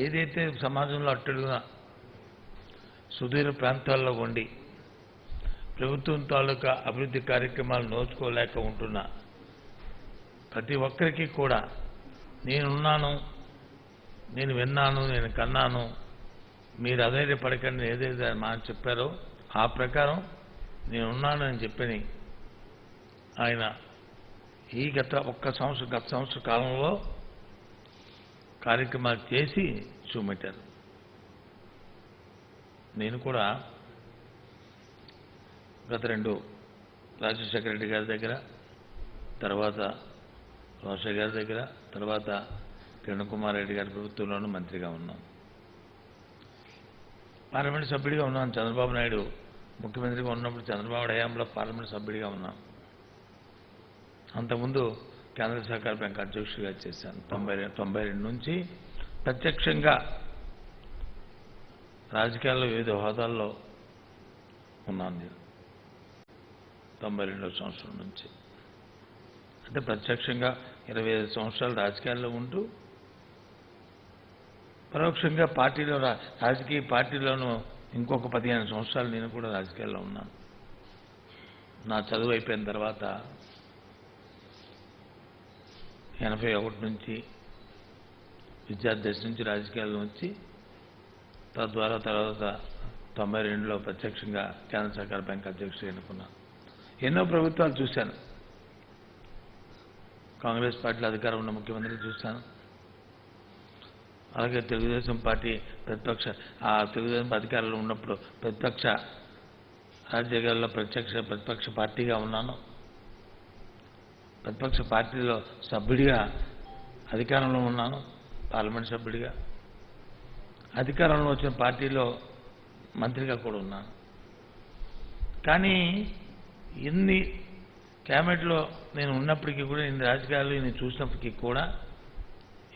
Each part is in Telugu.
ఏదైతే సమాజంలో అట్టడుగున సుదూర ప్రాంతాల్లో ఉండి ప్రభుత్వం తాలూకా అభివృద్ధి కార్యక్రమాలు నోచుకోలేక ఉంటున్న ప్రతి ఒక్కరికి కూడా నేనున్నాను, నేను విన్నాను, నేను కన్నాను, మీరు అధైర్యపడకండి ఏదైతే మనం చెప్పారో ఆ ప్రకారం నేనున్నాను అని చెప్పని ఆయన ఈ గత సంవత్సర కాలంలో కార్యక్రమాలు చేసి చూపెట్టారు. నేను కూడా గత 2 రాజశేఖర రెడ్డి గారి దగ్గర, తర్వాత రోషయ్య గారి దగ్గర, తర్వాత కిరణ్ కుమార్ రెడ్డి గారి ప్రభుత్వంలోనూ మంత్రిగా ఉన్నాం. పార్లమెంట్ సభ్యుడిగా ఉన్నాను. చంద్రబాబు నాయుడు ముఖ్యమంత్రిగా ఉన్నప్పుడు చంద్రబాబు హయాంలో పార్లమెంట్ సభ్యుడిగా ఉన్నాం. అంతకుముందు కేంద్ర సహకార బ్యాంక్ అధ్యక్షుడిగా చేశాను. 92 నుంచి ప్రత్యక్షంగా రాజకీయాల్లో వివిధ హోదాల్లో ఉన్నాను. నేను 92వ సంవత్సరం నుంచి అంటే ప్రత్యక్షంగా 25 సంవత్సరాలు రాజకీయాల్లో ఉంటూ పరోక్షంగా పార్టీలో రాజకీయ పార్టీలోనూ ఇంకొక 15 సంవత్సరాలు నేను కూడా రాజకీయాల్లో ఉన్నాను. నా చదువు అయిపోయిన తర్వాత 81 నుంచి విద్యార్థి నుంచి రాజకీయాల్లో వచ్చి తద్వారా తర్వాత 92లో ప్రత్యక్షంగా కేంద్ర సహకార బ్యాంక్ అధ్యక్షుడు ఎన్నుకున్నాను. ఎన్నో ప్రభుత్వాలు చూశాను. కాంగ్రెస్ పార్టీలో అధికారం ఉన్న ముఖ్యమంత్రులు చూశాను. అలాగే తెలుగుదేశం పార్టీ తెలుగుదేశం అధికారంలో ఉన్నప్పుడు ప్రతిపక్ష రాజ్యాంగాల్లో ప్రతిపక్ష పార్టీగా ఉన్నాను. ప్రతిపక్ష పార్టీలో సభ్యుడిగా అధికారంలో ఉన్నాను, పార్లమెంట్ సభ్యుడిగా. అధికారంలో వచ్చిన పార్టీలో మంత్రిగా కూడా ఉన్నాను. కానీ ఇన్ని క్యాబినెట్లో నేను ఉన్నప్పటికీ కూడా, ఇన్ని రాజకీయాలు నేను చూసినప్పటికీ కూడా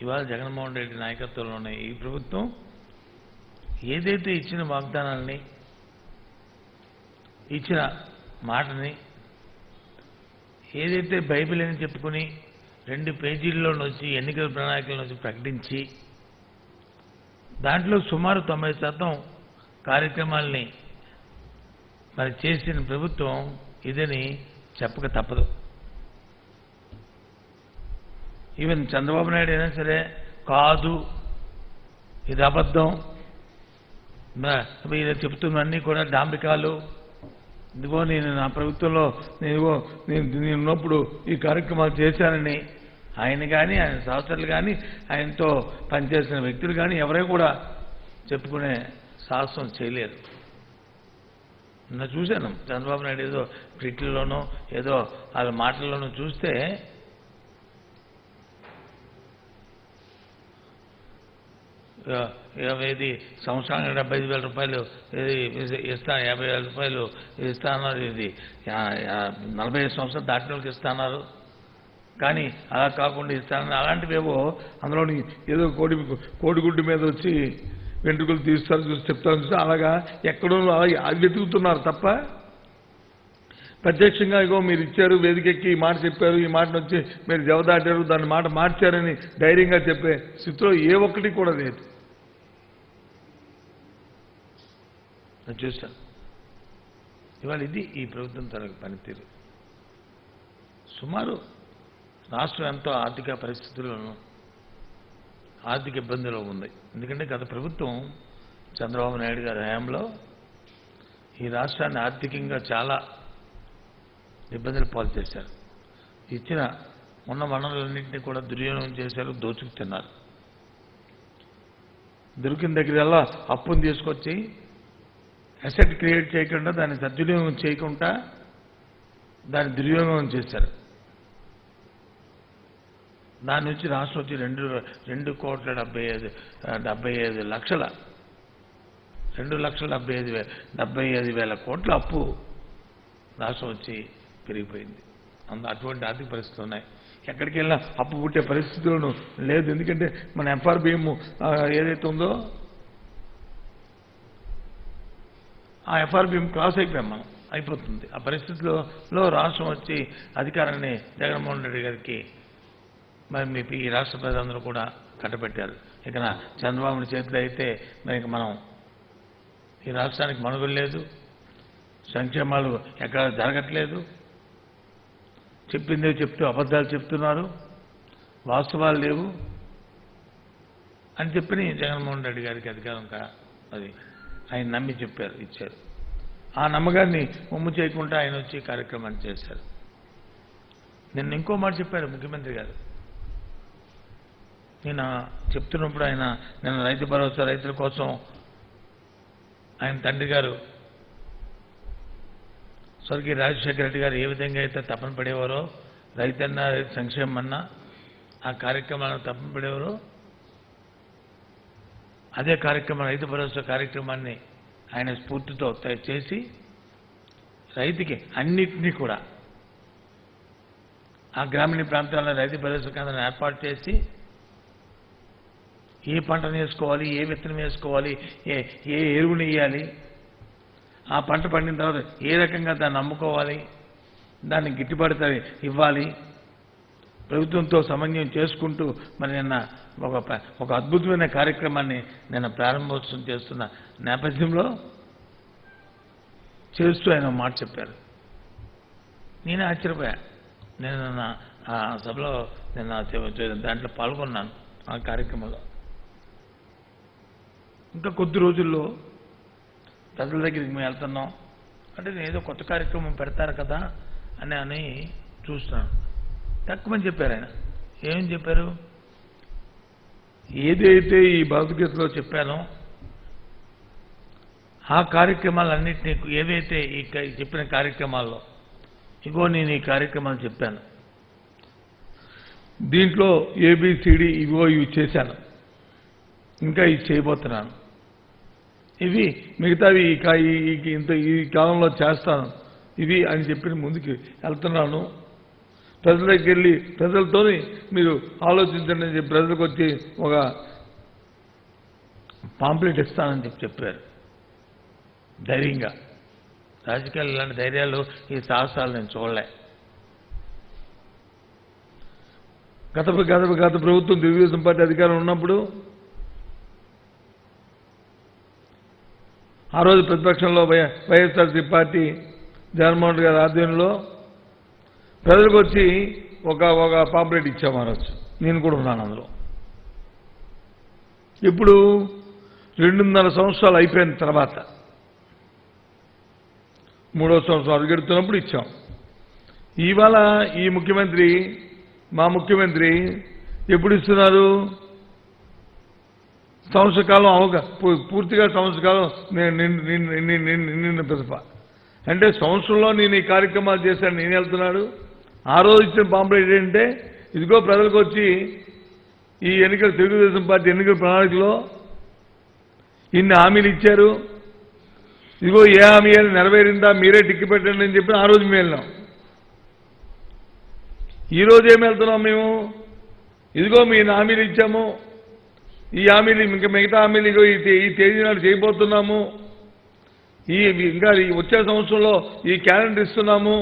ఇవాళ జగన్మోహన్ రెడ్డి నాయకత్వంలో ఉన్న ఈ ప్రభుత్వం ఏదైతే ఇచ్చిన వాగ్దానాలని, ఇచ్చిన మాటని, ఏదైతే బైబిల్ అని చెప్పుకుని 2 పేజీల్లో నుంచి ఎన్నికల ప్రణాళికల నుంచి ప్రకటించి దాంట్లో సుమారు 90% కార్యక్రమాల్ని మరి చేసిన ప్రభుత్వం ఇదని చెప్పక తప్పదు. ఈవెన్ చంద్రబాబు నాయుడు అయినా సరే కాదు, ఇది అబద్ధం, ఇలా చెప్తున్నవన్నీ కూడా డాంబికాలు, ఇదిగో నేను నా ప్రభుత్వంలో నేను ఉన్నప్పుడు ఈ కార్యక్రమాలు చేశానని ఆయన కానీ, ఆయన సహచరులు కానీ, ఆయనతో పనిచేసిన వ్యక్తులు కానీ ఎవరై కూడా చెప్పుకునే సాహసం చేయలేరు. నిన్న చూశాను చంద్రబాబు నాయుడు ఏదో ట్వీట్లలోనో ఏదో వాళ్ళ మాటల్లోనూ చూస్తే ఇది సంవత్సరానికి 75,000 రూపాయలు ఇస్తా, 50,000 రూపాయలు ఇస్తా అన్నారు. ఇది 45 సంవత్సరాలు దాటిన వాళ్ళకి ఇస్తున్నారు. కానీ అలా కాకుండా ఇస్తానని అలాంటివేవో అందులో ఏదో కోడిగుడ్డు మీద వచ్చి వెంట్రుకలు తీస్తారు చెప్తారు చూస్తే అలాగా ఎక్కడో అలా వెతుకుతున్నారు తప్ప ప్రత్యక్షంగా ఇగో మీరు ఇచ్చారు, వేదికెక్కి ఈ మాట చెప్పారు, ఈ మాటను వచ్చి మీరు జవదాటారు, దాని మాట మార్చారని ధైర్యంగా చెప్పే స్థితిలో ఏ ఒక్కటి కూడా లేదు. చూస్తాను ఇవాళ ఇది ఈ ప్రభుత్వం తనకు పనితీరు. సుమారు రాష్ట్రం ఎంతో ఆర్థిక పరిస్థితుల్లోనూ ఆర్థిక ఇబ్బందులు ఉంది. ఎందుకంటే గత ప్రభుత్వం చంద్రబాబు నాయుడు గారి హయాంలో ఈ రాష్ట్రాన్ని ఆర్థికంగా చాలా ఇబ్బందులు పాలు చేశారు. ఇచ్చిన ఉన్న వనరులన్నింటినీ కూడా దుర్వినియోగం చేశారు, దోచుకు తిన్నారు. దొరికిన దగ్గరల్లా అప్పును తీసుకొచ్చి అసెట్ క్రియేట్ చేయకుండా, దాన్ని సద్వినియోగం చేయకుండా దాన్ని దుర్వినియోగం చేశారు. దాని నుంచి రాష్ట్రం వచ్చి 2,75,000 కోట్ల అప్పు రాష్ట్రం వచ్చి పెరిగిపోయింది. అటువంటి ఆర్థిక పరిస్థితులు ఉన్నాయి. ఎక్కడికి వెళ్ళినా అప్పు పుట్టే పరిస్థితులను లేదు. ఎందుకంటే మన ఎఫ్ఆర్బిఎం ఏదైతే ఉందో ఆ ఎఫ్ఆర్బిఎం క్రాస్ అయిపోతుంది. ఆ పరిస్థితుల్లో రాష్ట్రం వచ్చి అధికారాన్ని జగన్మోహన్ రెడ్డి గారికి మరి మీ ఈ రాష్ట్ర ప్రజలందరూ కూడా కట్టబెట్టారు. ఇక చంద్రబాబు చేతిలో అయితే మరి మనం ఈ రాష్ట్రానికి మనుగడ లేదు, సంక్షేమాలు ఎక్కడ జరగట్లేదు, చెప్పిందే చెప్తూ అబద్ధాలు చెప్తున్నారు, వాస్తవాలు లేవు అని చెప్పి జగన్మోహన్ రెడ్డి గారికి అధికారం అది ఆయన నమ్మి ఇచ్చారు. ఆ నమ్మకాన్ని ఒమ్ము చేయకుండా ఆయన వచ్చి కార్యక్రమాన్ని చేశారు. నిన్న ఇంకో మాట చెప్పారు ముఖ్యమంత్రి గారు. నేను చెప్తున్నప్పుడు ఆయన నిన్న రైతు భరోసా రైతుల కోసం ఆయన తండ్రి గారు స్వర్గీయ రాజశేఖర రెడ్డి గారు ఏ విధంగా అయితే తపన పడేవారో రైతన్న సంక్షేమం అన్నా ఆ కార్యక్రమాలను తపన పడేవారో అదే కార్యక్రమం రైతు భరోసా కార్యక్రమాన్ని ఆయన స్ఫూర్తితో చేసి రైతుకి అన్నిటినీ కూడా ఆ గ్రామీణ ప్రాంతాల్లో రైతు భరోసా కేంద్రాన్ని ఏర్పాటు చేసి ఏ పంటను వేసుకోవాలి, ఏ విత్తనం వేసుకోవాలి, ఏ ఎరువుని వేయాలి, ఆ పంట పండిన తర్వాత ఏ రకంగా దాన్ని అమ్ముకోవాలి, దాన్ని గిట్టుబాటు ఇవ్వాలి, ప్రభుత్వంతో సమన్వయం చేసుకుంటూ మరి నిన్న ఒక అద్భుతమైన కార్యక్రమాన్ని నిన్న ప్రారంభోత్సవం చేస్తున్న నేపథ్యంలో చేస్తూ ఆయన మాట చెప్పారు. నేనే ఆశ్చర్యపోయా. నేను నిన్న ఆ సభలో దాంట్లో పాల్గొన్నాను ఆ కార్యక్రమంలో. ఇంకా కొద్ది రోజుల్లో ప్రజల దగ్గరికి మేము వెళ్తున్నాం అంటే ఏదో కొత్త కార్యక్రమం పెడతారు కదా అని చూస్తున్నాను. తక్కువని చెప్పారు ఆయన. ఏమని చెప్పారు? ఏదైతే ఈ భగవద్గీతలో చెప్పానో ఆ కార్యక్రమాలన్నింటినీ ఏవైతే ఈ చెప్పిన కార్యక్రమాల్లో ఇగో నేను ఈ కార్యక్రమాలు చెప్పాను, దీంట్లో ఏబిసిడి ఇవో ఇవి చేశాను, ఇంకా ఇది చేయబోతున్నాను, ఇవి మిగతావి ఈ కాలంలో చేస్తాను ఇవి అని చెప్పి ముందుకు వెళ్తున్నాను. ప్రజల దగ్గరికి వెళ్ళి ప్రజలతో మీరు ఆలోచించండి అని చెప్పి ప్రజలకు వచ్చి ఒక పాంప్లెట్ ఇస్తానని చెప్పారు ధైర్యంగా. రాజకీయాలు ఇలాంటి ధైర్యాలు ఈ సాహసాలు నేను చూడలే. గత ప్రభుత్వం తెలుగుదేశం పార్టీ అధికారం ఉన్నప్పుడు ఆ రోజు ప్రతిపక్షంలో వైఎస్ఆర్సీ పార్టీ జగన్మోహన్ రెడ్డి గారి ఆధ్వర్యంలో ప్రజలకు వచ్చి ఒక పాంప్లెట్ ఇచ్చాము. ఆ రోజు నేను కూడా ఉన్నాను అందులో. ఇప్పుడు 2.5 సంవత్సరాలు అయిపోయిన తర్వాత 3వ సంవత్సరం అడుగెడుతున్నప్పుడు ఇచ్చాం. ఇవాళ ఈ ముఖ్యమంత్రి మా ముఖ్యమంత్రి ఎప్పుడు ఇస్తున్నారు? సంవత్సర కాలం పూర్తిగా సంవత్సర కాలం నిన్న పిదప అంటే సంవత్సరంలో నేను ఈ కార్యక్రమాలు చేశాను నేను వెళ్తున్నాడు. ఆ రోజు ఇచ్చిన పాంప్లెట్ ఏంటంటే ఇదిగో ప్రజలకు వచ్చి ఈ ఎన్నికల తెలుగుదేశం పార్టీ ఎన్నికల ప్రణాళికలో ఇన్ని హామీలు ఇచ్చారు, ఇదిగో ఏ హామీ అని నెరవేరిందా మీరే టిక్కి పెట్టండి అని చెప్పి ఆ రోజు మేము వెళ్ళాం. ఈరోజు ఏమి వెళ్తున్నాం మేము? ఇదిగో మీ హామీలు ఇచ్చాము, ఈ హామీలు ఇంకా మిగతా హామీలు ఇగో ఈ తేదీ నాడు చేయబోతున్నాము, ఇంకా వచ్చే సంవత్సరంలో ఈ క్యాలెండర్ ఇస్తున్నాము,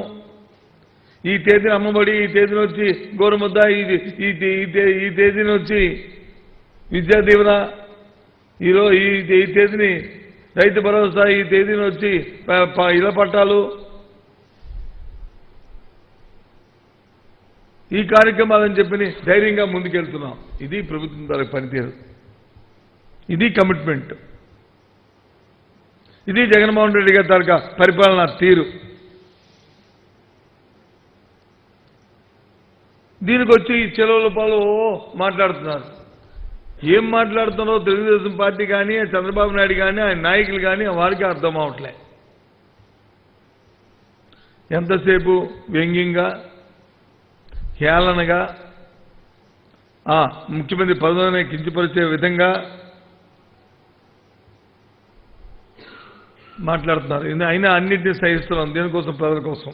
ఈ తేదీని అమ్మబడి, ఈ తేదీని వచ్చి గోరుముద్ద, ఈ తేదీని వచ్చి విద్యా దీవెన, ఈ తేదీని రైతు భరోసా, ఈ తేదీని వచ్చి ఇళ్ల పట్టాలు, ఈ కార్యక్రమాలని చెప్పి ధైర్యంగా ముందుకెళ్తున్నాం. ఇది ప్రభుత్వం ద్వారా పనితీరు, ఇది కమిట్మెంట్, ఇది జగన్మోహన్ రెడ్డి గారి తాలూకా పరిపాలన తీరు. దీనికి వచ్చి చెలవుల పాలు మాట్లాడుతున్నారు. ఏం మాట్లాడుతున్నారో తెలుగుదేశం పార్టీ కానీ చంద్రబాబు నాయుడు కానీ ఆయన నాయకులు కానీ వారికి అర్థం అవట్లే. ఎంతసేపు వ్యంగ్యంగా హేళనగా ముఖ్యమంత్రి పదవిని కించపరిచే విధంగా మాట్లాడుతున్నారు. అయినా అన్నింటినీ సహిస్తున్నాం దేనికోసం? ప్రజల కోసం.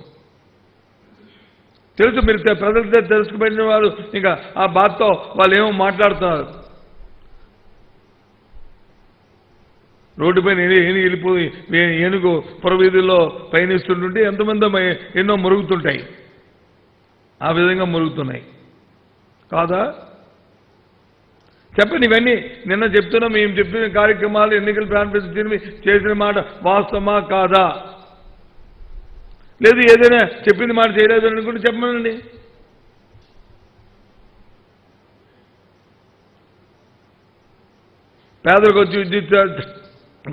తెలుసు, మీరు ప్రజలతో తెలుసుకుపోయిన వారు ఇంకా ఆ బాధతో వాళ్ళు ఏమో మాట్లాడుతున్నారు. రోడ్డుపైన వెళ్ళిపోయి ఏనుగు పొరవీధుల్లో పయనిస్తుంటుంటే ఎంతమంది ఎన్నో మురుగుతుంటాయి, ఆ విధంగా మురుగుతున్నాయి కాదా? చెప్పండి. ఇవన్నీ నిన్న చెప్తున్నాం. మేము చెప్పిన కార్యక్రమాలు ఎన్నికల మేనిఫెస్టో చేసిన మాట వాస్తవమా కాదా? లేదు ఏదైనా చెప్పింది మాట చేయలేదు అనుకుంటే చెప్పమనండి. పేదలకు వచ్చి విద్యుత్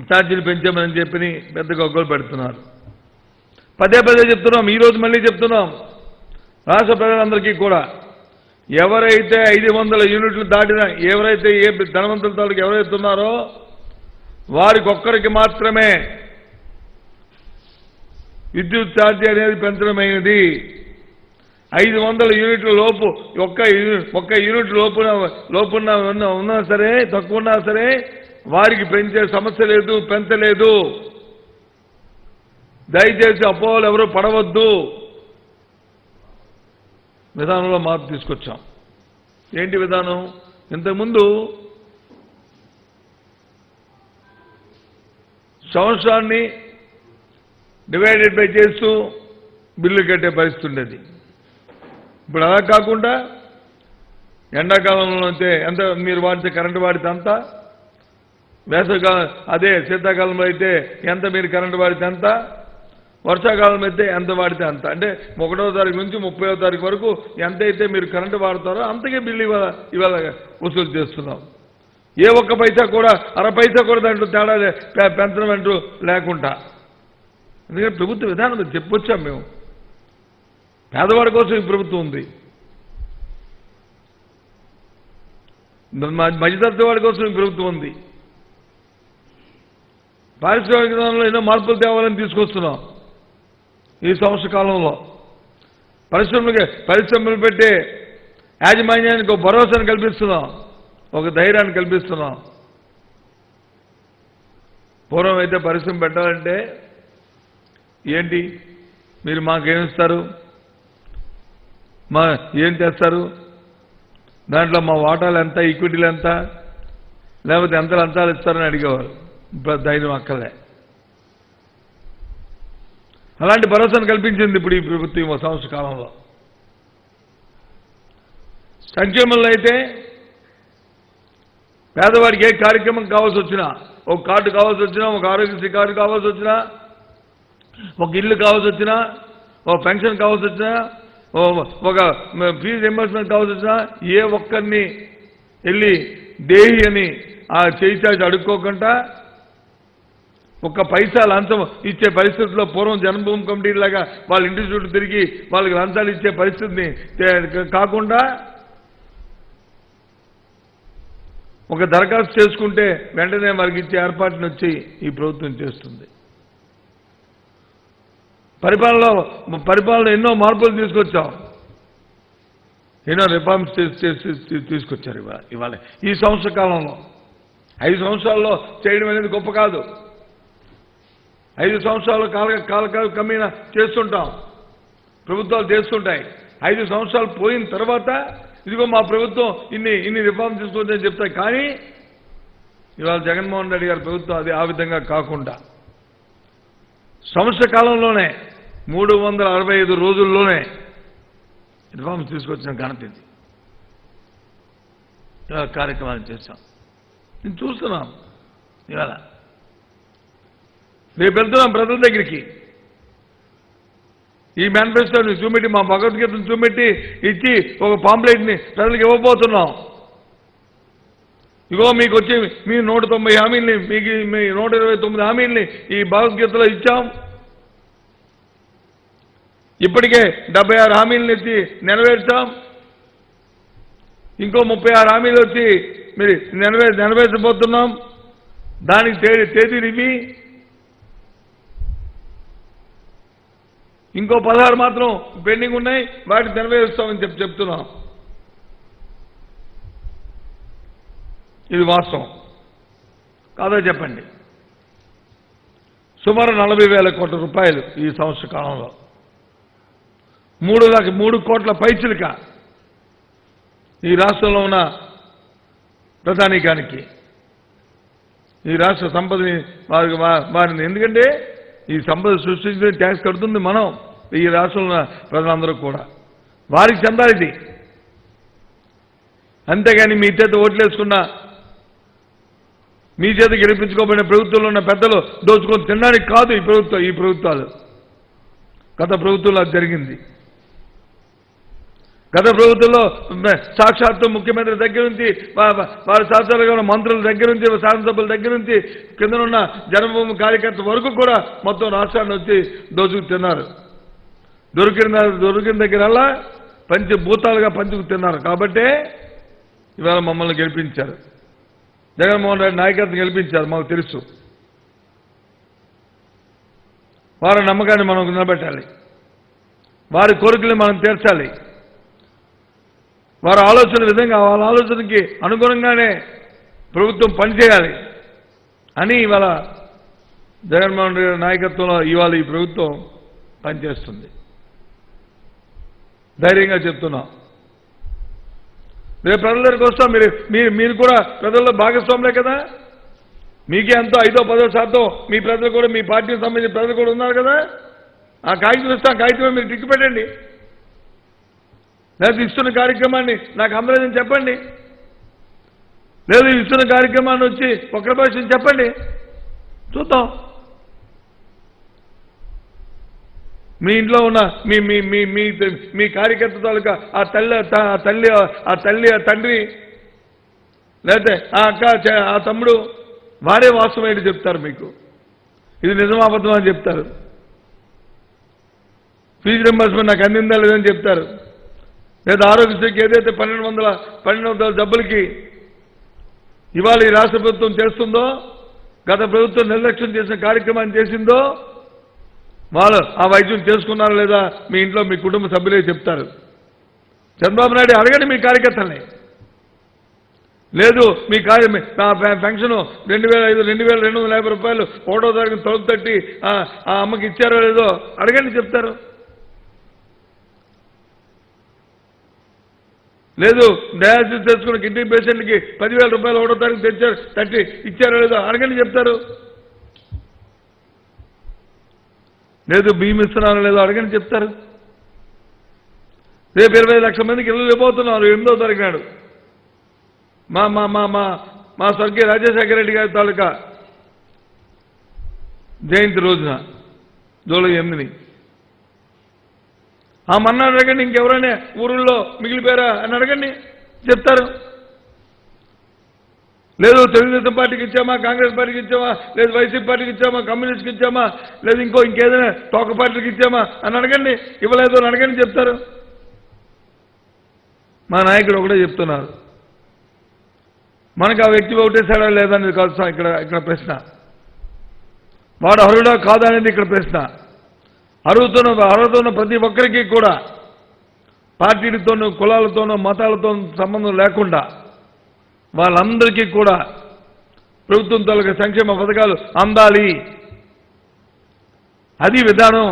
ఛార్జీలు పెంచామని చెప్పి పెద్ద గొగ్గలు పెడుతున్నారు. పదే పదే చెప్తున్నాం. ఈరోజు మళ్ళీ చెప్తున్నాం రాష్ట్ర ప్రజలందరికీ కూడా, ఎవరైతే 500 యూనిట్లు దాటిన, ఎవరైతే ఏ ధనవంతుల తాలూకు ఎవరైతే ఉన్నారో వారికి ఒక్కరికి మాత్రమే విద్యుత్ ఛార్జీ అనేది పెంచడమైనది. 500 యూనిట్ల లోపు ఒక్క యూనిట్ లోపున్న ఉన్నా సరే, తక్కువ ఉన్నా సరే వారికి పెంచే సమస్య లేదు, పెంచలేదు. దయచేసి అపోహలు ఎవరు పడవద్దు. విధానంలో మార్పు తీసుకొచ్చాం. ఏంటి విధానం? ఇంతకుముందు సంవత్సరాన్ని డివైడెడ్ బై చేస్తూ బిల్లు కట్టే పరిస్థితి ఉండేది. ఇప్పుడు అలా కాకుండా ఎండాకాలంలో అయితే ఎంత మీరు వాడితే కరెంటు వాడితే అంత, వేసవికాలం అదే శీతాకాలంలో అయితే ఎంత మీరు కరెంటు వాడితే అంత, వర్షాకాలం అయితే ఎంత వాడితే అంత. అంటే 1వ తారీఖు నుంచి 30వ తారీఖు వరకు ఎంతైతే మీరు కరెంటు వాడతారో అంతకే బిల్లు ఇవాళ వసూలు చేస్తున్నాం. ఏ ఒక్క పైసా కూడా, అర పైసా కూడా దాంట్లో తేడా పెంచడం అంటూ లేకుండా. ఎందుకంటే ప్రభుత్వ విధానం చెప్పొచ్చాం మేము. పేదవాడి కోసం ఈ ప్రభుత్వం ఉంది, మధ్యతరగతి వాడి కోసం ఈ ప్రభుత్వం ఉంది. పారిశ్రామిక విధానంలో ఎన్నో మార్పులు తేవాలని తీసుకొస్తున్నాం. ఈ సంవత్సర కాలంలో పరిశ్రమలు పెట్టే యాజమాన్యానికి ఒక భరోసాను కల్పిస్తున్నాం, ఒక ధైర్యాన్ని కల్పిస్తున్నాం. పూర్వం అయితే పరిశ్రమ పెట్టాలంటే ఏంటి, మీరు మాకేమిస్తారు, ఏం చేస్తారు, దాంట్లో మా వాటాలు ఎంత, ఈక్విటీలు ఎంత, లేకపోతే ఎంత లంచాలు ఇస్తారని అడిగేవారు. ఇప్పుడు ధైర్యం అక్కర్లే. అలాంటి భరోసాను కల్పించింది ఇప్పుడు ఈ ప్రభుత్వం సంవత్సర కాలంలో. సంక్షేమంలో అయితే పేదవాడికి ఏ కార్యక్రమం కావాల్సి వచ్చినా, ఒక కార్డు కావాల్సి వచ్చినా, ఒక ఆరోగ్యశ్రీ కార్డు కావాల్సి వచ్చినా, ఒక ఇల్లు కావాల్సి వచ్చినా, ఒక పెన్షన్ కావాల్సి వచ్చినా, ఒక ఫీజు రింబర్స్మెంట్ కావాల్సి వచ్చినా, ఏ ఒక్కరిని వెళ్ళి దేహి అని ఆ చేయి అడుక్కోకుండా ఒక్క పైసా లంచం ఇచ్చే పరిస్థితుల్లో పూర్వం జన్మభూమి కమిటీలాగా వాళ్ళ ఇంటి చుట్టూ తిరిగి వాళ్ళకి లంచాలు ఇచ్చే పరిస్థితిని కాకుండా ఒక దరఖాస్తు చేసుకుంటే వెంటనే వారికి ఇచ్చే ఏర్పాటును వచ్చి ఈ ప్రభుత్వం చేస్తుంది. పరిపాలన ఎన్నో మార్పులు తీసుకొచ్చాం, ఎన్నో రిఫార్మ్స్ తీసుకొచ్చారు. ఇవాళ ఈ సంవత్సర కాలంలో 5 సంవత్సరాల్లో చేయడం అనేది గొప్ప కాదు. 5 సంవత్సరాలు కాల కమ్మిన చేస్తుంటాం, ప్రభుత్వాలు చేస్తుంటాయి. 5 సంవత్సరాలు పోయిన తర్వాత ఇదిగో మా ప్రభుత్వం ఇన్ని రిఫార్మ్ తీసుకుందని చెప్తాయి. కానీ ఇవాళ జగన్మోహన్ రెడ్డి గారి ప్రభుత్వం అది ఆ విధంగా కాకుండా సంవత్సర కాలంలోనే 365 రోజుల్లోనే రిఫార్మ్స్ తీసుకొచ్చిన ఘనత ఇది. ఇవాళ కార్యక్రమాలు చేస్తాం, నేను చూస్తున్నాం. ఇవాళ రేపు వెళ్తున్నాం ప్రజల దగ్గరికి. ఈ మేనిఫెస్టోని చూపెట్టి, మా భగవద్గీతను చూపెట్టి ఇచ్చి ఒక పాంప్లెట్ని ప్రజలకు ఇవ్వబోతున్నాం. ఇగో మీకు వచ్చి మీ 190 హామీల్ని, మీకు మీ 129 హామీల్ని ఈ భగవద్గీతలో ఇచ్చాం. ఇప్పటికే 76 హామీలను ఎత్తి నెరవేర్చాం. ఇంకో 36 హామీలు వచ్చి మీరు నెరవేర్చబోతున్నాం. దానికి తేదీలు ఇవి. ఇంకో 16 మాత్రం పెండింగ్ ఉన్నాయి, వాటిని నెరవేరుస్తామని చెప్తున్నాం. ఇది వాస్తవం కాదా చెప్పండి. సుమారు 40,000 కోట్ల రూపాయలు ఈ సంవత్సర కాలంలో, 3 కోట్ల పైచిలుక ఈ రాష్ట్రంలో ఉన్న ప్రధానికానికి, ఈ రాష్ట్ర సంపదని వారిని. ఎందుకంటే ఈ సంపద సృష్టించిన ట్యాక్స్ కడుతుంది మనం, ఈ రాష్ట్రంలో ప్రజలందరూ కూడా వారికి చెందాలి ఇది. అంతేగాని మీ చేత ఓట్లేసుకున్నా మీ చేత గెలిపించుకోబడిన ప్రభుత్వంలో ఉన్న పెద్దలు దోచుకొని తినడానికి కాదు ఈ ప్రభుత్వాలు. గత ప్రభుత్వంలో అది జరిగింది. గత ప్రభుత్వంలో సాక్షాత్తు ముఖ్యమంత్రి దగ్గర నుంచి వారి శాసనాలుగా ఉన్న మంత్రుల దగ్గర నుంచి శాసనసభ్యుల దగ్గర నుంచి కిందనున్న జన్మభూమి కార్యకర్త వరకు కూడా మొత్తం రాష్ట్రాన్ని వచ్చి దోచుకు తిన్నారు. దొరికిన దగ్గరల్లా పంచభూతాలుగా పంచుకు తిన్నారు. కాబట్టే ఇవాళ మమ్మల్ని గెలిపించారు. జగన్మోహన్ రెడ్డి నాయకత్వం గెలిపించారు. మాకు తెలుసు. వారి నమ్మకాన్ని మనం నిలబెట్టాలి. వారి కోరికలు మనం తీర్చాలి. వారి ఆలోచన విధంగా వాళ్ళ ఆలోచనకి అనుగుణంగానే ప్రభుత్వం పనిచేయాలి అని ఇవాళ జగన్మోహన్ రెడ్డి నాయకత్వంలో ఇవాళ ఈ ప్రభుత్వం పనిచేస్తుంది. ధైర్యంగా చెప్తున్నాం. రేపు ప్రజల దగ్గరికి వస్తాం. మీరు కూడా ప్రజల్లో భాగస్వాములే కదా. మీకే ఎంతో 5-10% మీ ప్రజలు కూడా, మీ పార్టీకి సంబంధించిన ప్రజలు కూడా ఉన్నారు కదా. ఆ కాగితం ఇస్తాం. కాగితమే మీరు టిక్కు పెట్టండి. లేదా ఇస్తున్న కార్యక్రమాన్ని నాకు అందలేదని చెప్పండి. లేదు ఇస్తున్న కార్యక్రమాన్ని వచ్చి ఒక్కరి భాషని చెప్పండి, చూద్దాం. మీ ఇంట్లో ఉన్న మీ కార్యకర్త తాలూకా ఆ తల్లి తండ్రి లేకపోతే ఆ అక్క ఆ తమ్ముడు వారే వాస్తవమేంటి చెప్తారు. మీకు ఇది నిజమాబద్ధం అని చెప్తారు. ఫీజు రింబర్స్మెంట్ నాకు అందిందా లేదని చెప్తారు. లేదా ఆరోగ్యశ్రీకి ఏదైతే 1200 జబ్బులకి ఇవాళ ఈ రాష్ట్ర ప్రభుత్వం చేస్తుందో, గత ప్రభుత్వం నిర్లక్ష్యం చేసిన కార్యక్రమాన్ని చేసిందో, వాళ్ళు ఆ వైద్యం చేసుకున్నారా లేదా మీ ఇంట్లో మీ కుటుంబ సభ్యులే చెప్తారు. చంద్రబాబు నాయుడు అడగండి మీ కార్యకర్తల్ని. లేదు మీ పెన్షన్ 2,250 రూపాయలు 1వ తారీఖు తలుపు తట్టి ఆ అమ్మకి ఇచ్చారో లేదో అడగండి, చెప్తారు. లేదు డయాలసిస్ చేసుకున్న కిడ్నీ పేషెంట్కి 10,000 రూపాయలు 1వ తారీఖు తట్టి ఇచ్చారో లేదో అడగండి, చెప్తారు. లేదు బియ్యం ఇస్తున్నారో లేదో అడగండి, చెప్తారు. రేపు 25 లక్షల మందికి ఇళ్ళు ఇవ్వబోతున్నారు 8వ తారీఖు నాడు. మా స్వర్గీయ రాజశేఖర రెడ్డి గారి తాలూకా జయంతి రోజున జూలై 8ని ఆ మన్నాడు అడగండి. ఇంకెవరైనా ఊరుల్లో మిగిలిపోయారా అని అడగండి, చెప్తారు. లేదు తెలుగుదేశం పార్టీకి ఇచ్చామా, కాంగ్రెస్ పార్టీకి ఇచ్చామా, లేదు వైసీపీ పార్టీకి ఇచ్చామా, కమ్యూనిస్ట్కి ఇచ్చామా, లేదు ఇంకేదైనా తోక పార్టీకి ఇచ్చామా అని అడగండి. ఇవ్వలేదు అని అడగండి, చెప్తారు. మా నాయకుడు ఒకటే చెప్తున్నారు, మనకు ఆ వ్యక్తి ఓటేశాడా లేదనేది కాదు ఇక్కడ ప్రశ్న. వాడు అర్హుడా కాదా అనేది ఇక్కడ ప్రశ్న. అర్హత ఉన్న ప్రతి ఒక్కరికి కూడా పార్టీలతోనూ కులాలతోనూ మతాలతోనూ సంబంధం లేకుండా వాళ్ళందరికీ కూడా ప్రభుత్వం తాలూకా సంక్షేమ పథకాలు అందాలి. అది విధానం.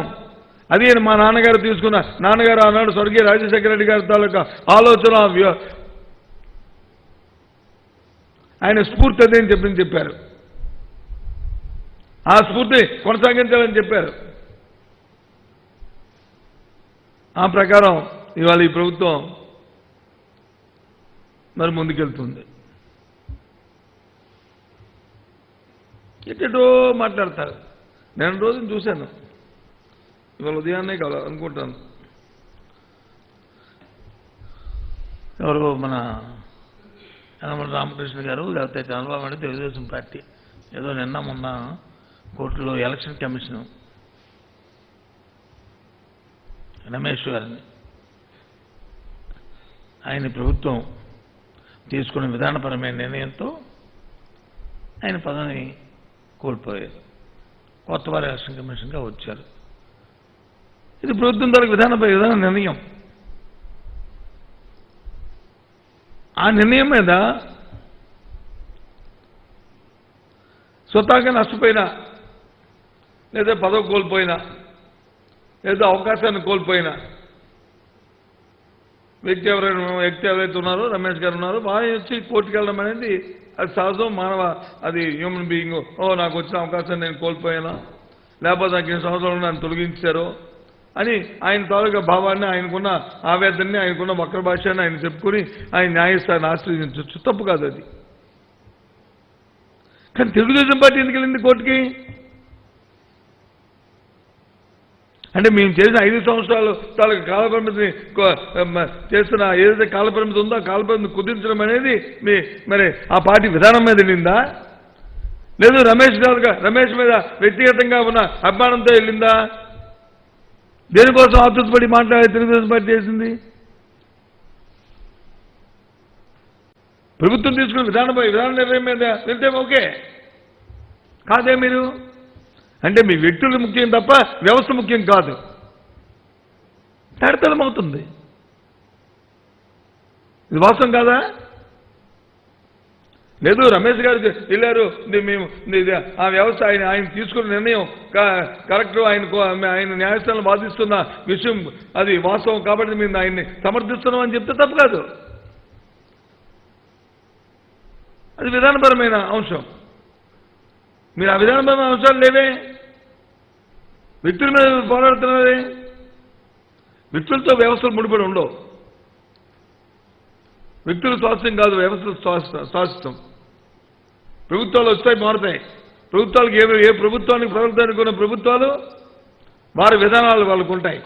అది మా నాన్నగారు తీసుకున్న నాన్నగారు ఆనాడు స్వర్గీయ రాజశేఖర రెడ్డి గారి తాలూకా ఆలోచన, ఆయన స్ఫూర్తి అదే అని చెప్పారు. ఆ స్ఫూర్తి కొనసాగించాలని చెప్పారు. ఆ ప్రకారం ఇవాళ ఈ ప్రభుత్వం మరి ముందుకెళ్తుంది. ఎట్టో మాట్లాడతారు. నేను రోజున చూశాను, ఇవాళ ఉదయాన్నే అనుకుంటాను. ఎవరు మన యనమల రామకృష్ణ గారు లేకపోతే చంద్రబాబు నాయుడు తెలుగుదేశం పార్టీ ఏదో నిన్న మొన్న కోర్టులో ఎలక్షన్ కమిషన్ రమేష్ గారిని ఆయన ప్రభుత్వం తీసుకున్న విధానపరమైన నిర్ణయంతో ఆయన పదవిని కోల్పోయారు. కొత్త వారు ఎలక్షన్ కమిషన్గా వచ్చారు. ఇది ప్రభుత్వం ద్వారా విధాన నిర్ణయం. ఆ నిర్ణయం మీద స్వతహాగా నష్టపోయినా, లేదా పదవి కోల్పోయినా, లేదా అవకాశాన్ని కోల్పోయినా వ్యక్తి ఎవరైతే ఉన్నారో రమేష్ గారు ఉన్నారో వారు వచ్చి కోర్టుకు వెళ్ళడం అనేది అది సహజం, మానవ, అది హ్యూమన్ బీయింగ్. నాకు వచ్చిన అవకాశాన్ని నేను కోల్పోయానా, లేకపోతే నాకు 2 సంవత్సరాలు నన్ను తొలగించారో అని ఆయన తాలూకా భావాన్ని, ఆయనకున్న ఆవేదనని, ఆయనకున్న వక్ర భాషని ఆయన చెప్పుకొని ఆయన న్యాయస్థానాన్ని ఆశ్రయించవచ్చు. తప్పు కాదు అది. కానీ తెలుగుదేశం పార్టీ ఎందుకు వెళ్ళింది కోర్టుకి? అంటే మేము చేసిన 5 సంవత్సరాలు తాలూకా కాలపరిమితిని చేస్తున్న ఏదైతే కాలపరిమితి ఉందో ఆ కాలపరిమితి కుదించడం అనేది మరి ఆ పార్టీ విధానం మీద వెళ్ళిందా, లేదు రమేష్ మీద వ్యక్తిగతంగా ఉన్న అభిమానంతో వెళ్ళిందా? దేనికోసం ఆతృతపడి మాట్లాడే తెలుగుదేశం పార్టీ చేసింది? ప్రభుత్వం తీసుకున్న విధాన నిర్ణయం మీద వెళ్తే ఓకే, కాదే మీరు అంటే మీ వ్యక్తులు ముఖ్యం తప్ప వ్యవస్థ ముఖ్యం కాదు. తడతలమవుతుంది. ఇది వాస్తవం కాదా? లేదు రమేష్ గారు వెళ్ళారు, మేము ఆ వ్యవస్థ ఆయన తీసుకున్న నిర్ణయం కరెక్ట్, ఆయన న్యాయస్థానం వాదిస్తున్న విషయం అది వాస్తవం కాబట్టి మేము ఆయన్ని సమర్థిస్తున్నాం అని చెప్తే తప్పు కాదు. అది విధానపరమైన అంశం. మీరు ఆ విధానపరమైన అంశాలు లేవే, వ్యక్తుల మీద పోరాడుతున్నదే. వ్యక్తులతో వ్యవస్థలు ముడిపడి ఉండవు. వ్యక్తుల స్వాస్థ్యం కాదు, వ్యవస్థల స్వాస్థ్యం. ప్రభుత్వాలు వస్తాయి, మారుతాయి. ప్రభుత్వాలకు ఏ ప్రభుత్వానికి ప్రవర్తనకు ఉన్న ప్రభుత్వాలు వారి విధానాలు వాళ్ళకు ఉంటాయి.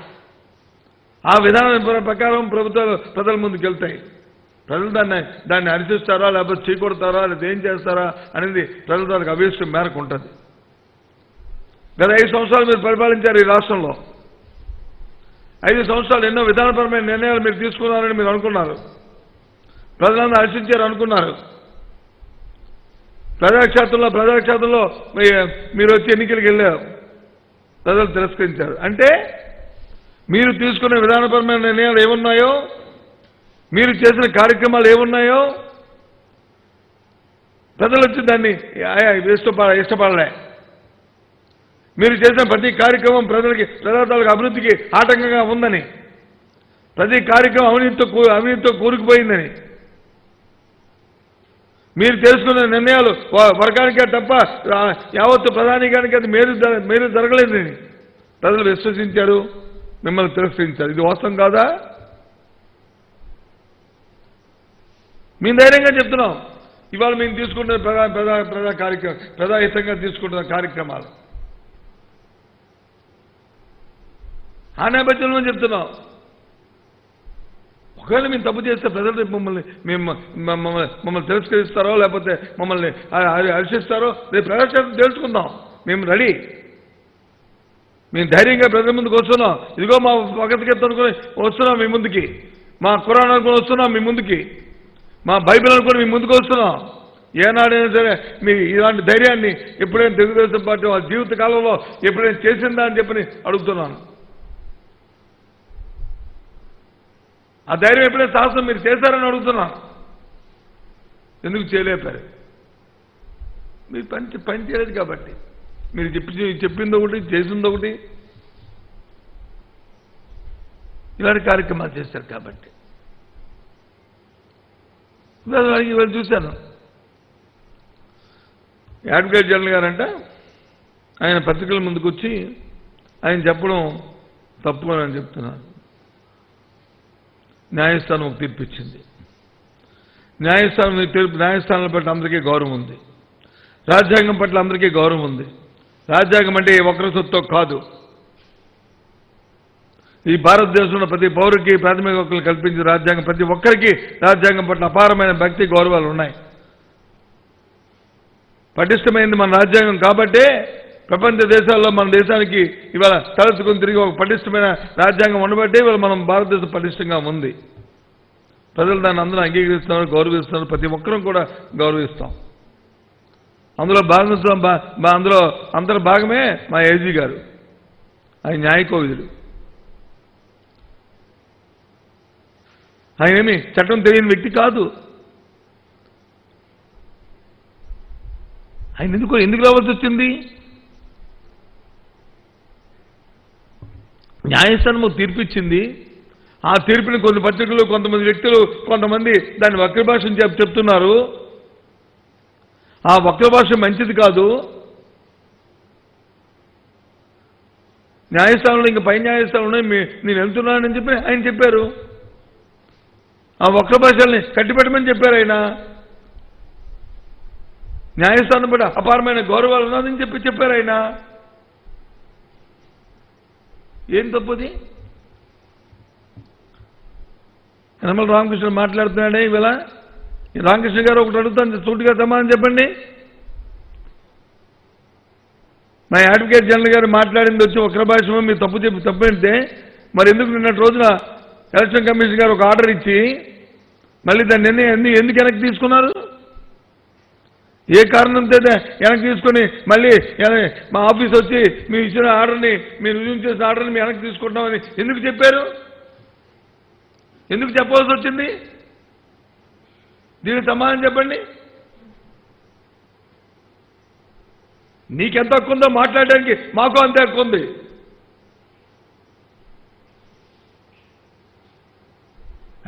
ఆ విధానం ప్రకారం ప్రభుత్వాలు ప్రజల ముందుకు వెళ్తాయి. ప్రజలు దాన్ని హర్షిస్తారా, లేకపోతే చీకొడతారా, లేదా ఏం చేస్తారా అనేది ప్రజల దానికి అభిష్టం మేరకు ఉంటుంది. గత 5 సంవత్సరాలు మీరు పరిపాలించారు ఈ రాష్ట్రంలో. 5 సంవత్సరాలు ఎన్నో విధానపరమైన నిర్ణయాలు మీరు తీసుకున్నారని మీరు అనుకున్నారు. ప్రజలందరూ హర్షించారు అనుకున్నారు. ప్రజాక్షేత్రంలో మీరు వచ్చి ఎన్నికలకు వెళ్ళారు, ప్రజలు తిరస్కరించారు. అంటే మీరు తీసుకునే విధానపరమైన నిర్ణయాలు ఏమున్నాయో, మీరు చేసిన కార్యక్రమాలు ఏమున్నాయో ప్రజలు వచ్చి దాన్ని ఇష్టపడలే. మీరు చేసిన ప్రతి కార్యక్రమం ప్రజాతాలకు అభివృద్ధికి ఆటంకంగా ఉందని, ప్రతి కార్యక్రమం అవినీతితో కూరుకుపోయిందని, మీరు చేసుకున్న నిర్ణయాలు వర్గానికే తప్ప యావత్తు ప్రధానికానికి అది మేలు జరగలేదని ప్రజలు విశ్వసించారు, మిమ్మల్ని తిరస్కరించారు. ఇది వాస్తవం కాదా? మేము ధైర్యంగా చెప్తున్నాం. ఇవాళ మేము తీసుకుంటున్న ప్రజాహితంగా తీసుకుంటున్న కార్యక్రమాలు ఆ నేపథ్యంలో చెప్తున్నాం. ఒకవేళ మేము తప్పు చేస్తే ప్రజలు మమ్మల్ని తిరస్కరిస్తారో, లేకపోతే మమ్మల్ని హర్షిస్తారో రేపు ప్రజాక్షేత్రం తెలుసుకుందాం. మేము రెడీ. మేము ధైర్యంగా ప్రజల ముందుకు వస్తున్నాం. ఇదిగో మా భగవద్గీత అనుకుని వస్తున్నాం మీ ముందుకి, మా ఖురాన్ అనుకుని వస్తున్నాం మీ ముందుకి, మా బైబిల్ అనుకుని మీ ముందుకు వస్తున్నాం. ఏనాడైనా సరే మీ ఇలాంటి ధైర్యాన్ని ఎప్పుడైనా తెలుగుదేశం పార్టీ వాళ్ళ జీవిత కాలంలో ఎప్పుడైనా చేసిందా అని చెప్పని అడుగుతున్నాను. ఆ ధైర్యం ఎప్పుడైనా సాహసం మీరు చేశారని అడుగుతున్నాను. ఎందుకు చేయలేపారు? మీరు పని చేయలేదు కాబట్టి. మీరు చెప్పింది ఒకటి, చేసింది ఒకటి, ఇలాంటి కార్యక్రమాలు చేశారు కాబట్టి. ఇవాళ చూశాను, అడ్వకేట్ జనరల్ గారంట ఆయన పత్రికల ముందుకు వచ్చి ఆయన చెప్పడం తప్పు అని చెప్తున్నారు. న్యాయస్థానం ఒక తీర్పు ఇచ్చింది. న్యాయస్థానాల పట్ల అందరికీ గౌరవం ఉంది. రాజ్యాంగం పట్ల అందరికీ గౌరవం ఉంది. రాజ్యాంగం అంటే ఒకరి సొత్తు కాదు. ఈ భారతదేశంలో ప్రతి పౌరుడికి ప్రాథమిక హక్కులు కల్పించిన రాజ్యాంగం ప్రతి ఒక్కరికి రాజ్యాంగం పట్ల అపారమైన భక్తి గౌరవాలు ఉన్నాయి. పటిష్టమైంది మన రాజ్యాంగం కాబట్టే ప్రపంచ దేశాల్లో మన దేశానికి ఇవాళ తలెత్తుకుని తిరిగి ఒక పటిష్టమైన రాజ్యాంగం ఉండబట్టే ఇవాళ మనం భారతదేశం పటిష్టంగా ఉంది. ప్రజలు దాన్ని అందరూ అంగీకరిస్తున్నారు, గౌరవిస్తున్నారు. ప్రతి ఒక్కరం కూడా గౌరవిస్తాం. అందులో అందరూ భాగమే మా ఏజీ గారు. ఆయన న్యాయకోవిదుడు. ఆయన ఏమి చట్టం తెలియని వ్యక్తి కాదు. ఆయన ఎందుకు రావాల్సి వచ్చింది? న్యాయస్థానం తీర్పిచ్చింది. ఆ తీర్పుని కొన్ని పత్రికలు, కొంతమంది వ్యక్తులు, కొంతమంది దాన్ని వక్ర భాషను చెప్తున్నారు. ఆ వక్ర భాష మంచిది కాదు. న్యాయస్థానంలో ఇంకా పై న్యాయస్థానం ఉన్నాయి, నేను వెళ్తున్నానని చెప్పి ఆయన చెప్పారు. ఆ ఒక్క భాషల్ని కట్టిపెట్టమని చెప్పారు ఆయన. న్యాయస్థానం పట్ల అపారమైన గౌరవాలు ఉన్నదని చెప్పారు ఆయన. ఏం తప్పుది? యనమల రామకృష్ణ మాట్లాడుతున్నాడే ఇవాళ. రామకృష్ణ గారు ఒకటి అడుగుతాను, సూటిగా సమాధానం చెప్పండి. మా అడ్వకేట్ జనరల్ గారు మాట్లాడింది వచ్చి ఒక్క భాషలో మీరు తప్పు అంటే మరి ఎందుకు నిన్నటి రోజున ఎలక్షన్ కమిషన్ గారు ఒక ఆర్డర్ ఇచ్చి మళ్ళీ దాన్ని ఎందుకు వెనక్కి తీసుకున్నారు? ఏ కారణంతో వెనక్కి తీసుకొని మళ్ళీ మా ఆఫీస్ వచ్చి మీరు ఇచ్చిన ఆర్డర్ని, మీరు రుజువు చేసిన ఆర్డర్ని మేము వెనక్కి తీసుకుంటామని ఎందుకు చెప్పారు? ఎందుకు చెప్పవలసి వచ్చింది? దీనికి సమాధానం చెప్పండి. నీకెంత హక్కు ఉందో మాట్లాడడానికి మాకు అంతే హక్కు ఉంది.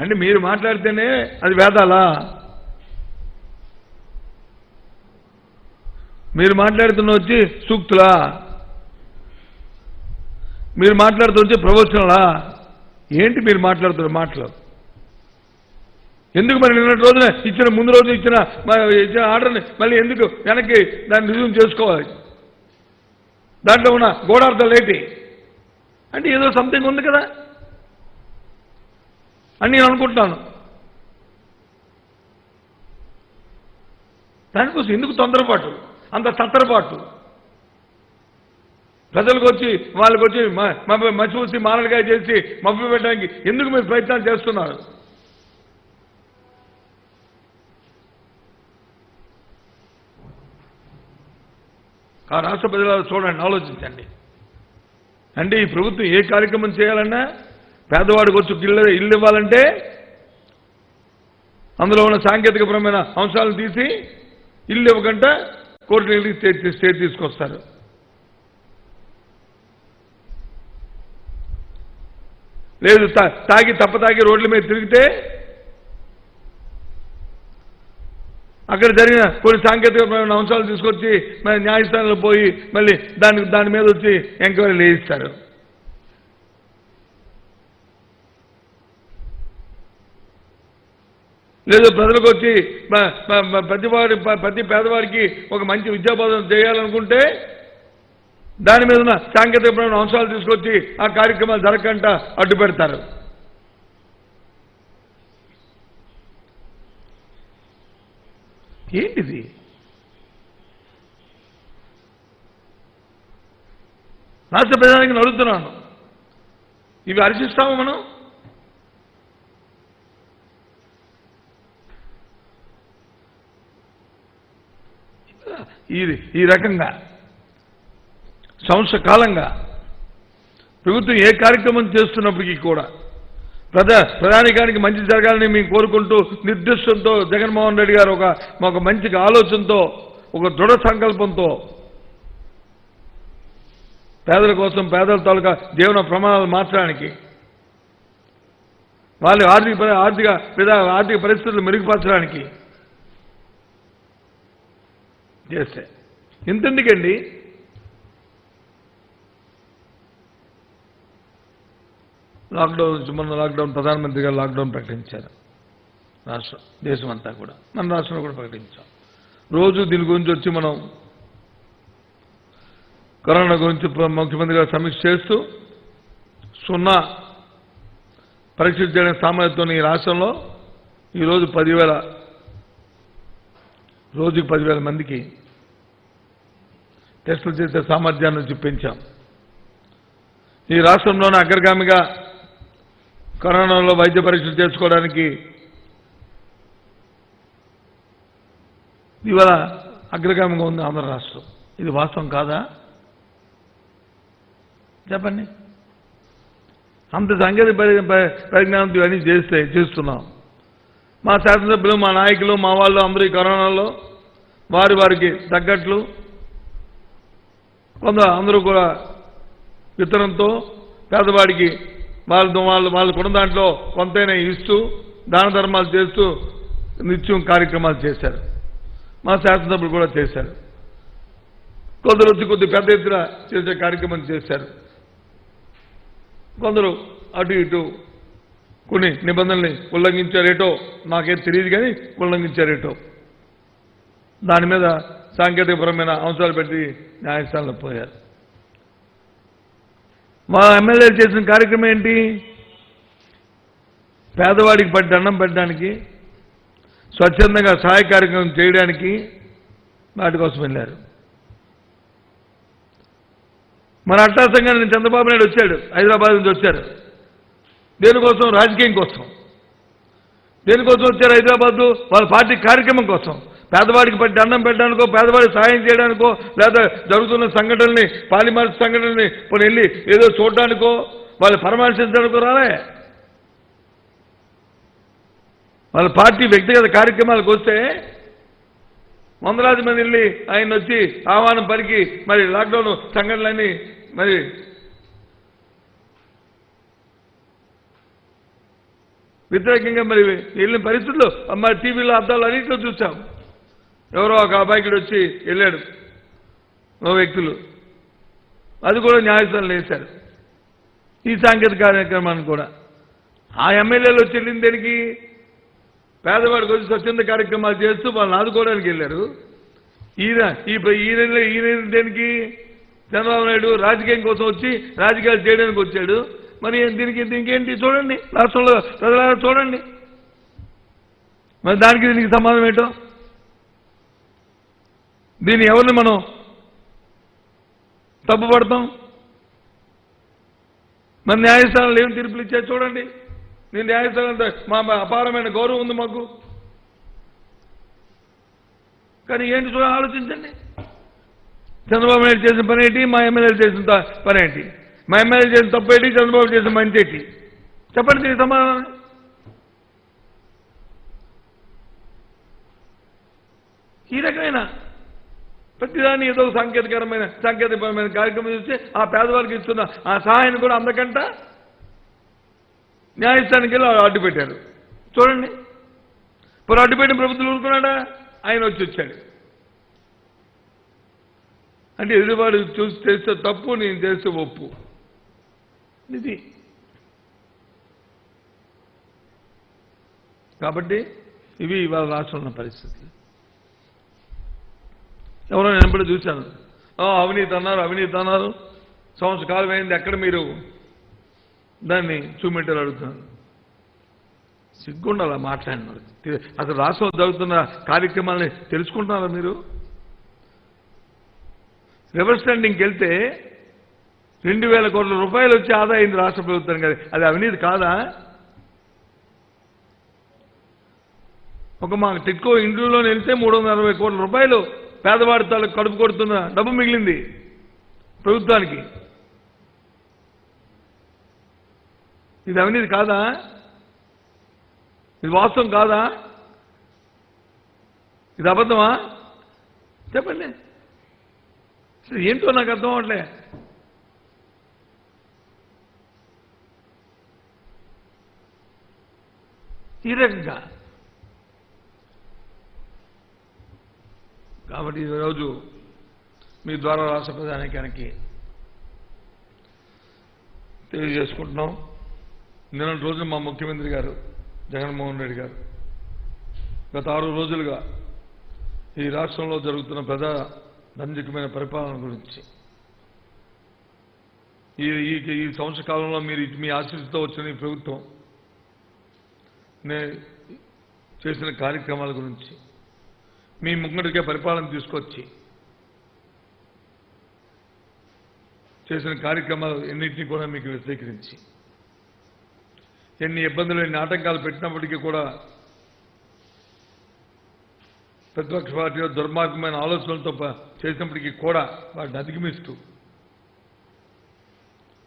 అంటే మీరు మాట్లాడితేనే అది వేదాలా? మీరు మాట్లాడుతున్న వచ్చి సూక్తులా? మీరు మాట్లాడుతూ వచ్చి ప్రవచనాలా? ఏంటి మీరు మాట్లాడుతున్న మాటలు? ఎందుకు మరి నిన్నటి రోజున ఇచ్చిన ముందు రోజు ఇచ్చిన ఆర్డర్ని మళ్ళీ ఎందుకు వెనక్కి దాన్ని రిజ్యూమ్ చేసుకోవాలి? దాంట్లో ఉన్న గోడార్థాలు ఏంటి? అంటే ఏదో సంథింగ్ ఉంది కదా అని నేను అనుకుంటున్నాను. దానికోసం ఎందుకు తొందరపాటు, అంత తత్తరపాటు? ప్రజలకు వచ్చి వాళ్ళకి వచ్చి మచ్చిపూసి మారడికాయ చేసి మభ్య పెట్టడానికి ఎందుకు మీరు ప్రయత్నాలు చేస్తున్నారు? ఆ రాష్ట్ర ప్రజలు చూడండి, ఆలోచించండి. అంటే ఈ ప్రభుత్వం ఏ కార్యక్రమం చేయాలన్నా పేదవాడికి వచ్చి ఇల్లు ఇవ్వాలంటే అందులో ఉన్న సాంకేతికపరమైన అంశాలను తీసి ఇల్లు ఇవ్వకుండా కోర్టుకి వెళ్ళి స్టేట్ తీసుకొస్తారు. లేదు తప్పతాగి రోడ్ల మీద తిరిగితే అక్కడ జరిగిన కొన్ని సాంకేతికమైన అంశాలు తీసుకొచ్చి మరి న్యాయస్థానంలో పోయి మళ్ళీ దాని మీద వచ్చి ఎంక్వైరీ వేయిస్తారు. లేదు ప్రజలకు వచ్చి ప్రతి పేదవారికి ఒక మంచి విద్యాబోధన చేయాలనుకుంటే దాని మీద ఉన్న సాంకేతికమైన అంశాలు తీసుకొచ్చి ఆ కార్యక్రమాలు జరగకుండా అడ్డు పెడతారు. ఏంటిది? రాష్ట్ర ప్రజానికి అడుగుతున్నాను, ఇవి హర్షిస్తాము మనం? ఈ రకంగా సంవత్సర కాలంగా ప్రభుత్వం ఏ కార్యక్రమం చేస్తున్నప్పటికీ కూడా ప్రధానికానికి మంచి జరగాలని మేము కోరుకుంటూ నిర్దిష్టంతో జగన్మోహన్ రెడ్డి గారు ఒక మంచి ఆలోచనతో ఒక దృఢ సంకల్పంతో పేదల కోసం పేదల తాలూకా జీవన ప్రమాణాలు మార్చడానికి వాళ్ళ ఆర్థిక పరిస్థితులు మెరుగుపరచడానికి చేస్తే ఇంతెందుకండి? లాక్డౌన్ ప్రధానమంత్రి గారు లాక్డౌన్ ప్రకటించారు. దేశం అంతా కూడా, మన రాష్ట్రంలో కూడా ప్రకటించాం. రోజు దీని గురించి వచ్చి మనం కరోనా గురించి ముఖ్యమంత్రి గారు సమీక్ష చేస్తూ 0 పరీక్షలు చేయడానికి సామర్థ్యంతో ఈ రాష్ట్రంలో ఈరోజు 10,000 రోజుకి 10,000 మందికి టెస్టులు చేసే సామర్థ్యాన్ని నుంచి పెంచాం. ఈ రాష్ట్రంలోనే అగ్రగామిగా కరోనాలో వైద్య పరీక్షలు చేసుకోవడానికి ఇవాళ అగ్రగామిగా ఉంది ఆంధ్ర రాష్ట్రం. ఇది వాస్తవం కాదా? చెప్పండి. అంత సాంకేతిక పరిజ్ఞానంతో ఇవన్నీ చేస్తున్నాం. మా శాసనసభ్యులు, మా నాయకులు, మా వాళ్ళు అందరూ ఈ కరోనాలో వారికి తగ్గట్లు అందరూ కూడా విత్తనంతో పేదవాడికి వాళ్ళు కొన్న దాంట్లో కొంతైనా ఇస్తూ దాన ధర్మాలు చేస్తూ నిత్యం కార్యక్రమాలు చేశారు. మా శాసనసభ్యులు కూడా చేశారు. కొందరు వచ్చి కొద్ది పెద్ద ఎత్తున చేసే కార్యక్రమం చేశారు. కొందరు అటు ఇటు కొన్ని నిబంధనల్ని ఉల్లంఘించారేటో నాకేం తెలియదు, కానీ ఉల్లంఘించారేటో దాని మీద సాంకేతికపరమైన అంశాలు పెట్టి న్యాయస్థానంలో పోయారు. మా ఎమ్మెల్యేలు చేసిన కార్యక్రమం ఏంటి? పేదవాడికి పట్టి దండం పెట్టడానికి, స్వచ్ఛందంగా సహాయ కార్యక్రమం చేయడానికి వాటి కోసం వెళ్ళారు. మన అట్టాసంగా చంద్రబాబు నాయుడు వచ్చాడు, హైదరాబాద్ నుంచి వచ్చారు. దేనికోసం? రాజకీయం కోసం. దేనికోసం వచ్చారు హైదరాబాద్? వాళ్ళ పార్టీ కార్యక్రమం కోసం. పేదవాడికి పట్టి దండం పెట్టడానికో, పేదవాడికి సహాయం చేయడానికో, లేదా జరుగుతున్న సంఘటనల్ని, పాలిమార్స్ సంఘటనల్ని ఇప్పుడు వెళ్ళి ఏదో చూడడానికో, వాళ్ళు పరామర్శించడానికో రాలే. వాళ్ళ పార్టీ వ్యక్తిగత కార్యక్రమాలకు వస్తే వందలాది మంది వెళ్ళి ఆయన వచ్చి ఆహ్వానం పలికి మరి లాక్డౌన్ సంఘటనలన్నీ మరి వ్యతిరేకంగా మరి వెళ్ళిన పరిస్థితుల్లో మరి టీవీలో అద్దాలు అన్నింటిలో చూసాం. ఎవరో ఒక అబ్బాయికి వచ్చి వెళ్ళాడు, ఓ వ్యక్తులు, అది కూడా న్యాయస్థానంలో వేశారు. ఈ సాంకేతిక కార్యక్రమాన్ని కూడా ఆ ఎమ్మెల్యేలు వచ్చి వెళ్ళింది దేనికి? పేదవాడికి వచ్చి స్వచ్ఛంద కార్యక్రమాలు చేస్తూ వాళ్ళని ఆదుకోవడానికి వెళ్ళారు. ఈయన దేనికి? చంద్రబాబు నాయుడు రాజకీయం కోసం వచ్చి రాజకీయాలు చేయడానికి వచ్చాడు. మరి దీనికేంటి? చూడండి, రాష్ట్రంలో ప్రజలారా చూడండి, మరి దానికి దీనికి సంబంధం ఏంటో. దీన్ని ఎవరిని మనం తప్పుపడతాం? మరి న్యాయస్థానాలు ఏం తీర్పులు ఇచ్చారు చూడండి. నేను న్యాయస్థానం మా అపారమైన గౌరవం ఉంది మాకు, కానీ ఏంటి ఆలోచించండి. చంద్రబాబు నాయుడు చేసిన పని ఏంటి? మా ఎమ్మెల్యేలు చేసిన పని ఏంటి? మా ఎమ్మెల్యే చేసిన తప్పు ఏంటి? చంద్రబాబు చేసిన మంచి ఏంటి? చెప్పండి దీనికి సమాధానం. ఈ రకమైన ప్రతిదాన్ని ఏదో సాంకేతికపరమైన కార్యక్రమం చూస్తే ఆ పేదవారికి ఇస్తున్న ఆ సహాయాన్ని కూడా అందకంట న్యాయస్థానానికి వెళ్ళి అడ్డు పెట్టారు. చూడండి, ఇప్పుడు అడ్డు పెట్టిన ప్రభుత్వం ఊరుకున్నాడా? ఆయన వచ్చాడు. అంటే ఎదురువాడు చూసి చేస్తే తప్పు, నేను చేస్తే ఒప్పు. ఇది కాబట్టి ఇవి ఇవాళ రాష్ట్రంలో ఉన్న పరిస్థితి. ఎవరో నేను ఎప్పుడు చూశాను, అవినీతి అన్నారు, సంవత్సర కాలం అయింది, ఎక్కడ మీరు దాన్ని చూపెట్టారు అడుగుతున్నాను. సిగ్గుండాలా మాట్లాడినారు? అసలు రాష్ట్రంలో జరుగుతున్న కార్యక్రమాలని తెలుసుకుంటున్నారా మీరు? రివర్స్ టెండింగ్కి వెళ్తే 2,000 కోట్ల రూపాయలు వచ్చి ఆదా అయింది రాష్ట్ర ప్రభుత్వం కదా, అది అవినీతి కాదా? ఒక మా టిట్కో ఇండ్యూలో వెళ్తే 360 కోట్ల రూపాయలు పేదవాడి తాలూకు కడుపు కొడుతున్న డబ్బు మిగిలింది ప్రభుత్వానికి. ఇది అవినీతి కాదా? ఇది వాస్తవం కాదా? ఇది అబద్ధమా? చెప్పండి. ఏంటో నాకు అర్థం అవట్లే. ఈ రకంగా కాబట్టి ఈరోజు మీ ద్వారా రాష్ట్ర ప్రజానీకానికి తెలియజేసుకుంటున్నాం. నిన్నటి రోజు మా ముఖ్యమంత్రి గారు జగన్మోహన్ రెడ్డి గారు గత 6 రోజులుగా ఈ రాష్ట్రంలో జరుగుతున్న ప్రజారంజకమైన పరిపాలన గురించి, ఈ సంవత్సర కాలంలో మీరు మీ ఆశీస్సుతో వచ్చిన ఈ ప్రభుత్వం చేసిన కార్యక్రమాల గురించి, మీ ముంగటిగా పరిపాలన తీసుకొచ్చి చేసిన కార్యక్రమాలు ఎన్నింటినీ కూడా మీకు వ్యతిరేకించి, ఎన్ని ఇబ్బందులు, ఎన్ని ఆటంకాలు పెట్టినప్పటికీ కూడా ప్రతిపక్ష పార్టీలో దుర్మార్గమైన ఆలోచనలతో చేసినప్పటికీ కూడా వాటిని అధిగమిస్తూ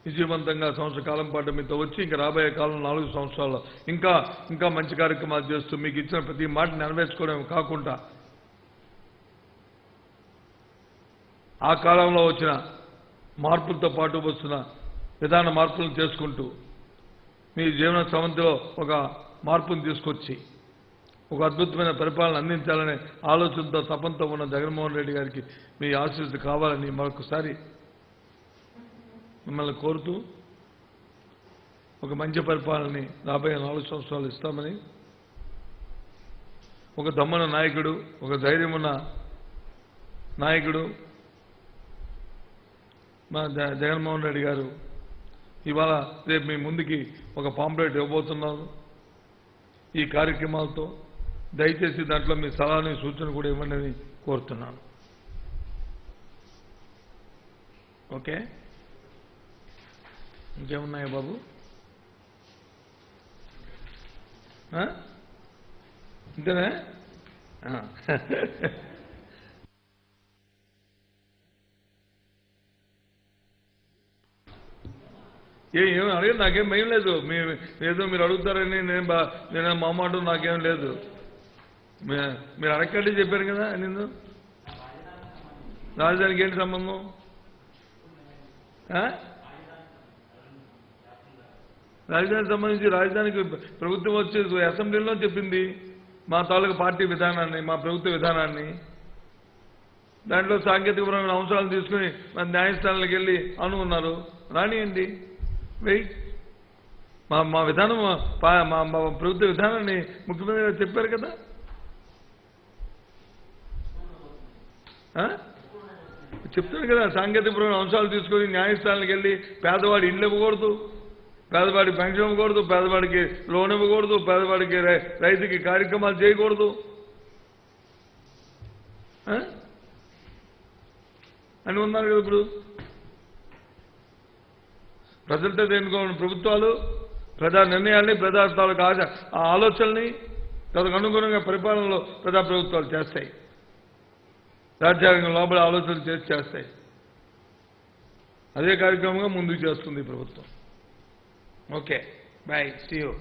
విజయవంతంగా సంవత్సర కాలం పాటు మీతో వచ్చి ఇంకా రాబోయే కాలం 4 సంవత్సరాల్లో ఇంకా మంచి కార్యక్రమాలు చేస్తూ మీకు ఇచ్చిన ప్రతి మాటని నెరవేర్చుకోవడం కాకుండా ఆ కాలంలో వచ్చిన మార్పులతో పాటు వస్తున్న విధాన మార్పులను చేసుకుంటూ మీ జీవన సమంతిలో ఒక మార్పును తీసుకొచ్చి ఒక అద్భుతమైన పరిపాలన అందించాలనే ఆలోచనతో తపంతో ఉన్న జగన్మోహన్ రెడ్డి గారికి మీ ఆశీస్సులు కావాలని మరొకసారి మిమ్మల్ని కోరుతూ ఒక మంచి పరిపాలనని రాబోయే 4 సంవత్సరాలు ఇస్తామని, ఒక దమ్మన నాయకుడు, ఒక ధైర్యం ఉన్న నాయకుడు మా జగన్మోహన్ రెడ్డి గారు ఇవాళ రేపు మీ ముందుకి ఒక పాంప్లెట్ ఇవ్వబోతున్నారు. ఈ కార్యక్రమాలతో దయచేసి దాంట్లో మీ సలహాని సూచన కూడా ఇవ్వండి అని కోరుతున్నాను. ఓకే, ఇంకేమున్నాయా బాబు? ఇంతేనా? ఏమి అడిగారు, నాకేం భయం లేదు. ఏదో మీరు అడుగుతారని నేను మా మాట నాకేం లేదు. మీరు అడగండి చెప్పారు కదా. నేను రాజధానికి ఏంటి సంబంధం? రాజధానికి సంబంధించి రాజధానికి ప్రభుత్వం వచ్చి అసెంబ్లీలో చెప్పింది మా తాలూకు పార్టీ విధానాన్ని, మా ప్రభుత్వ విధానాన్ని. దాంట్లో సాంకేతికపరమైన అంశాలు తీసుకుని మన న్యాయస్థానాలకు వెళ్ళి అనుకున్నారు. రానియండి, వెయిట్. మా విధానం, మా ప్రభుత్వ విధానాన్ని ముఖ్యమంత్రి గారు చెప్పారు కదా. చెప్తారు కదా, సాంకేతికపరమైన అంశాలు తీసుకొని న్యాయస్థానాలకు వెళ్ళి పేదవాడి ఇళ్ళు ఇవ్వకూడదు, పేదవాడి పెన్షన్ ఇవ్వకూడదు, పేదవాడికి లోన్ ఇవ్వకూడదు, పేదవాడికి రైతుకి కార్యక్రమాలు చేయకూడదు అని ఉన్నారు కదా. ఇప్పుడు ప్రజలతో ఎన్నుకోవాలని ప్రభుత్వాలు ప్రజా నిర్ణయాల్ని, ప్రజా తాలూకు ఆ ఆలోచనల్ని తనకు అనుగుణంగా పరిపాలనలో ప్రజాప్రభుత్వాలు చేస్తాయి. రాజ్యాంగం లోపల ఆలోచనలు చేస్తాయి. అదే కార్యక్రమంగా ముందుకు చేస్తుంది ఈ ప్రభుత్వం. Okay, bye, see you.